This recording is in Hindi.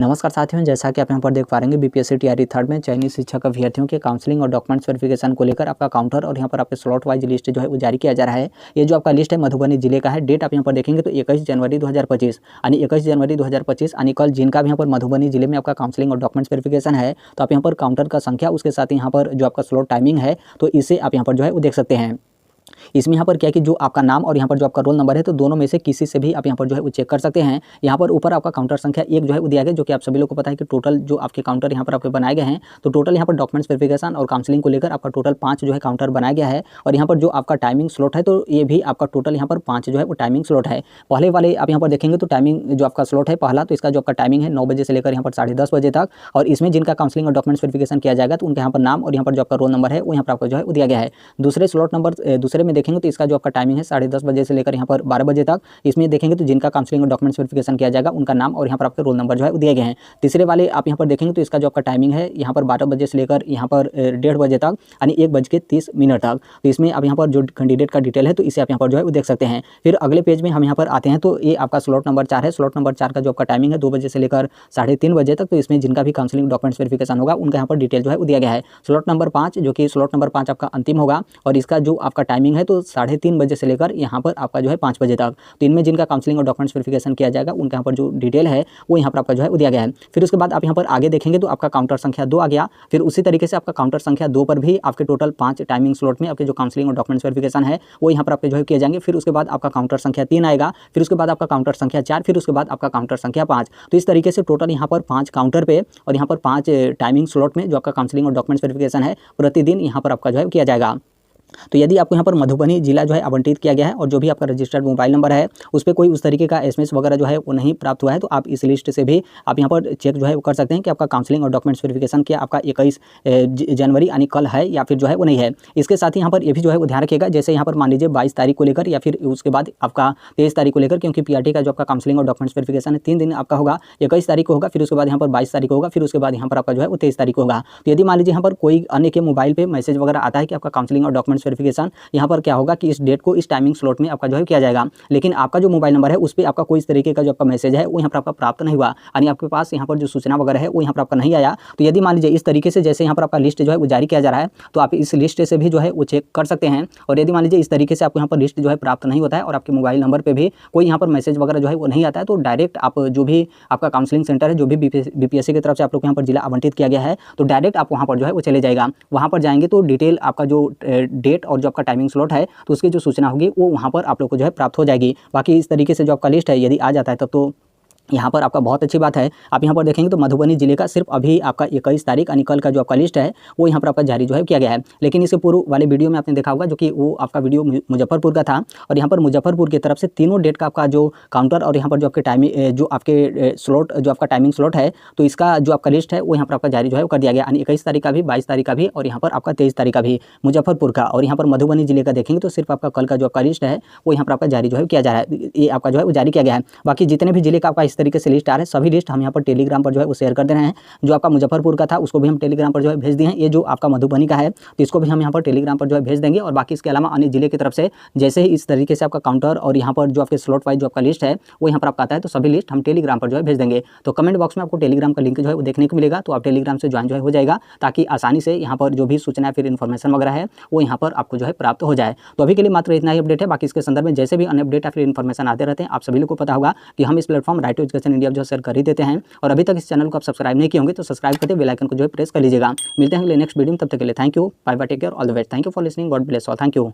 नमस्कार साथियों, जैसा कि आप यहाँ पर देख पा रहे हैं बीपीएससी टीआरई थर्ड में चयनित शिक्षक अभ्यर्थियों के काउंसलिंग और डॉक्यूमेंट्स वेरिफिकेशन को लेकर आपका काउंटर और यहाँ पर आपके स्लॉट वाइज लिस्ट जो है वो जारी किया जा रहा है। ये जो आपका लिस्ट है मधुबनी जिले का है। डेट आप यहाँ पर देखेंगे तो 21 जनवरी 2025 यानी 21 जनवरी 2025 यानी कल जिनका भी यहाँ पर मधुबनी जिले में आपका काउंसलिंग और डॉक्यूमेंट्स वेरिफिकेशन है, तो आप यहाँ पर काउंटर का संख्या उसके साथ यहाँ पर जो आपका स्लॉट टाइमिंग है तो इसे आप यहाँ पर जो है वो देख सकते हैं। इसमें यहाँ पर क्या है कि जो आपका नाम और यहाँ पर जो आपका रोल नंबर है तो दोनों में से किसी से भी आप यहाँ पर जो है वो चेक कर सकते हैं। यहाँ पर ऊपर आपका काउंटर संख्या 1 जो है वो दिया गया, जो कि आप सभी लोग को पता है कि टोटल जो आपके काउंटर यहाँ पर आपके बनाए गए हैं तो टोटल यहाँ पर डॉक्यूमेंट्स वेरिफिकेशन और काउंसलिंग को लेकर आपका टोटल 5 जो है काउंटर बनाया गया है। और यहाँ पर जो आपका टाइमिंग स्लॉट है तो ये भी आपका टोटल यहाँ पर 5 जो है वो टाइमिंग स्लॉट है। पहले वाले आप यहाँ पर देखेंगे तो टाइमिंग जो आपका स्लॉट है पहला, तो इसका जो आपका टाइमिंग है 9 बजे से लेकर यहाँ पर 10:30 बजे तक। और इसमें जिनका काउंसलिंग और डॉक्यूमेंट्स वेरिफिकेशन किया जाएगा तो उनके यहाँ पर नाम और यहाँ पर जो आपका रोल नंबर है वो यहाँ पर आपको जो है वो दिया गया है। दूसरे स्लॉट नंबर दूसरे में देखेंगे तो इसका जो आपका टाइमिंग है 10:30 बजे से लेकर यहाँ पर 12 बजे तक। इसमें देखेंगे तो जिनका काउंसलिंग और डॉक्यूमेंट्स वेरिफिकेशन किया जाएगा उनका नाम और यहाँ पर आपके रोल नंबर जो है वो दिए गए हैं। तीसरे वाले आप यहाँ पर देखेंगे तो इसका जो आपका टाइमिंग है यहाँ पर 12 बजे से लेकर यहाँ पर 1:30 बजे तक यानी 1:30 तक। तो इसमें आप यहाँ पर जो कैंडिडेट का डिटेल है तो इसे आप यहाँ पर जो है वो देख सकते हैं। फिर अगले पेज में हम यहाँ पर आते हैं तो ये आपका स्लॉट नंबर 4 है। स्लॉट नंबर 4 का जो आपका टाइमिंग है 2 बजे से लेकर 3:30 बजे तक। तो इसमें जिनका भी काउंसलिंग डॉक्यूमेंट्स वेरिफिकेशन होगा उनका यहाँ पर डिटेल जो है वो दिया गया है। स्लॉट नंबर 5 जो कि स्लॉट नंबर 5 आपका अंतिम होगा और इसका जो आपका टाइमिंग है तो 3:30 बजे से लेकर यहाँ पर आपका जो है 5 बजे तक। तो इनमें जिनका काउंसलिंग और डॉक्यूमेंट्स वेरिफिकेशन किया जाएगा उनका यहाँ पर जो डिटेल है वो यहाँ पर आपका जो है वो दिया गया है। फिर उसके बाद आप यहाँ पर आगे देखेंगे तो आपका काउंटर संख्या 2 आ गया। फिर उसी तरीके से आपका काउंटर संख्या 2 पर भी आपके टोटल 5 टाइमिंग स्लॉट में आपके जो काउंसलिंग और डॉक्यूमेंट्स वेरिफिकेशन है वो यहाँ पर आपके जो है किए जाएंगे। फिर उसके बाद आपका काउंटर संख्या 3 आएगा, फिर उसके बाद आपका काउंटर संख्या 4, फिर उसके बाद आपका काउंटर संख्या 5। तो इस तरीके से टोटल यहाँ पर 5 काउंटर पे और यहाँ पर 5 टाइमिंग स्लॉट में जो आपका काउंसलिंग और डॉक्यूमेंट्स वेरिफिकेशन है प्रतिदिन यहाँ पर आपका जो है किया जाएगा। तो यदि आपको यहाँ पर मधुबनी जिला जो है आवंटित किया गया है और जो भी आपका रजिस्टर्ड मोबाइल नंबर है उस पर कोई उस तरीके का एसएमएस वगैरह जो है वो नहीं प्राप्त हुआ है तो आप इस लिस्ट से भी आप यहाँ पर चेक जो है वो कर सकते हैं कि आपका काउंसलिंग और डॉक्यूमेंट्स वेरिफिकेशन क्या आपका 21 जनवरी यानी कल है या फिर जो है वो नहीं है। इसके साथ ही यहाँ पर ये भी जो है वो ध्यान रखिएगा, जैसे यहाँ पर मान लीजिए 22 तारीख को लेकर या फिर उसके बाद आपका 23 तारीख को लेकर, क्योंकि पीआरटी का जो आपका काउंसलिंग और डॉक्यूमेंट्स वेरिफिकेशन है 3 दिन आपका होगा। 21 तारीख को होगा, फिर उसके बाद यहाँ पर 22 तारीख को होगा, फिर उसके बाद यहाँ पर आपका जो है वो 23 तारीख को होगा। तो यदि मान लीजिए यहाँ पर कोई अन्य के मोबाइल पर मैसेज वगैरह आता है कि आपका काउंसलिंग और डॉक्यूमेंट्स वेरिफिकेशन यहाँ पर क्या होगा कि इस डेट को इस टाइमिंग स्लॉट में आपका जो है किया जाएगा, लेकिन आपका जो मोबाइल नंबर है उस पर आपका कोई इस तरीके का जो आपका मैसेज है वो यहाँ पर आपका प्राप्त नहीं हुआ, यानी आपके पास यहाँ पर जो सूचना वगैरह है वो यहाँ पर आपका नहीं आया। तो यदि मान लीजिए इस तरीके से जैसे यहाँ पर आपका लिस्ट जो है वो जारी किया जा रहा है तो आप इस लिस्ट से भी जो है वो चेक कर सकते हैं। और यदि मान लीजिए इस तरीके से आपको यहाँ पर लिस्ट जो है प्राप्त नहीं होता है और आपके मोबाइल नंबर पर भी कोई यहाँ पर मैसेज वगैरह जो है वो नहीं आता है तो डायरेक्ट आप जो भी आपका काउंसलिंग सेंटर है जो भी बीपीएससी की तरफ से आप लोग को यहाँ पर जिला आवंटित किया गया है तो डायरेक्ट आप वहाँ पर जो है वो चले जाएगा। वहाँ पर जाएंगे तो डिटेल आपका जो डेट और जो आपका टाइमिंग स्लॉट है तो उसकी जो सूचना होगी वो वहाँ पर आप लोग को जो है प्राप्त हो जाएगी। बाकी इस तरीके से जो आपका लिस्ट है यदि आ जाता है तब तो यहाँ पर आपका बहुत अच्छी बात है। आप यहाँ पर देखेंगे तो मधुबनी जिले का सिर्फ अभी आपका 21 तारीख यानी कल का जो आपका लिस्ट है वो यहाँ पर आपका जारी जो है किया गया है। लेकिन इसके पूर्व वाले वीडियो में आपने देखा होगा जो कि वो आपका वीडियो मुजफ्फरपुर का था और यहाँ पर मुजफ्फरपुर की तरफ से तीनों डेट का आपका जो काउंटर और यहाँ पर जो आपके टाइमिंग जो आपके स्लॉट जो आपका टाइमिंग स्लॉट है तो इसका जो आपका लिस्ट है वो यहाँ पर आपका जारी जो है कर दिया गया, यानी 21 तारीख का भी, 22 तारीख का भी और यहाँ पर आपका 23 तारीख का भी मुजफ्फरपुर का। और यहाँ पर मधुबनी जिले का देखेंगे तो सिर्फ आपका कल का जो आपका लिस्ट है वो यहाँ पर आपका जारी जो है किया जा रहा है, ये आपका जो है वो जारी किया गया है। बाकी जितने भी जिले का आपका इस तरीके से लिस्ट आ रहा है सभी लिस्ट हम यहाँ पर टेलीग्राम पर जो है वो शेयर कर दे रहे हैं। जो आपका मुजफ्फरपुर का था उसको भी हम टेलीग्राम पर जो है भेज दिए हैं। ये जो आपका मधुबनी का है तो इसको भी हम यहाँ पर टेलीग्राम पर जो है भेज देंगे। और बाकी इसके अलावा अन्य जिले की तरफ से जैसे ही इस तरीके से आपका काउंटर और यहाँ पर जो आपके स्लॉट वाइज जो आपका लिस्ट है वो यहाँ पर आपका आता है तो सभी लिस्ट हम टेलीग्राम पर जो है भेज देंगे। तो कमेंट बॉक्स में आपको टेलीग्राम का लिंक जो है वो देखने को मिलेगा, तो आप टेलीग्राम से ज्वाइन जो है हो जाएगा ताकि आसानी से यहाँ पर जो भी सूचना फिर इन्फॉर्मेशन वगैरह है वो यहाँ पर आपको जो है प्राप्त हो जाए। तो अभी के लिए मात्र इतना ही अपडेट है। बाकी इसके संदर्भ में जैसे भी अन्य अपडेट या फिर इन्फॉर्मेशन आते रहते हैं आप सभी लोग को पता होगा कि हम इस platform right to education India जो शेयर कर ही देते हैं। और अभी तक इस चैनल को आप सब्सक्राइब नहीं किए होंगे तो सब्सक्राइब करके बेल आइकन को जो है प्रेस कर लीजिएगा। मिलते हैं अगले नेक्स्ट वीडियो में, तब तक के लिए thank you, bye bye, take care, all the best, thank you for listening, God bless all, thank you.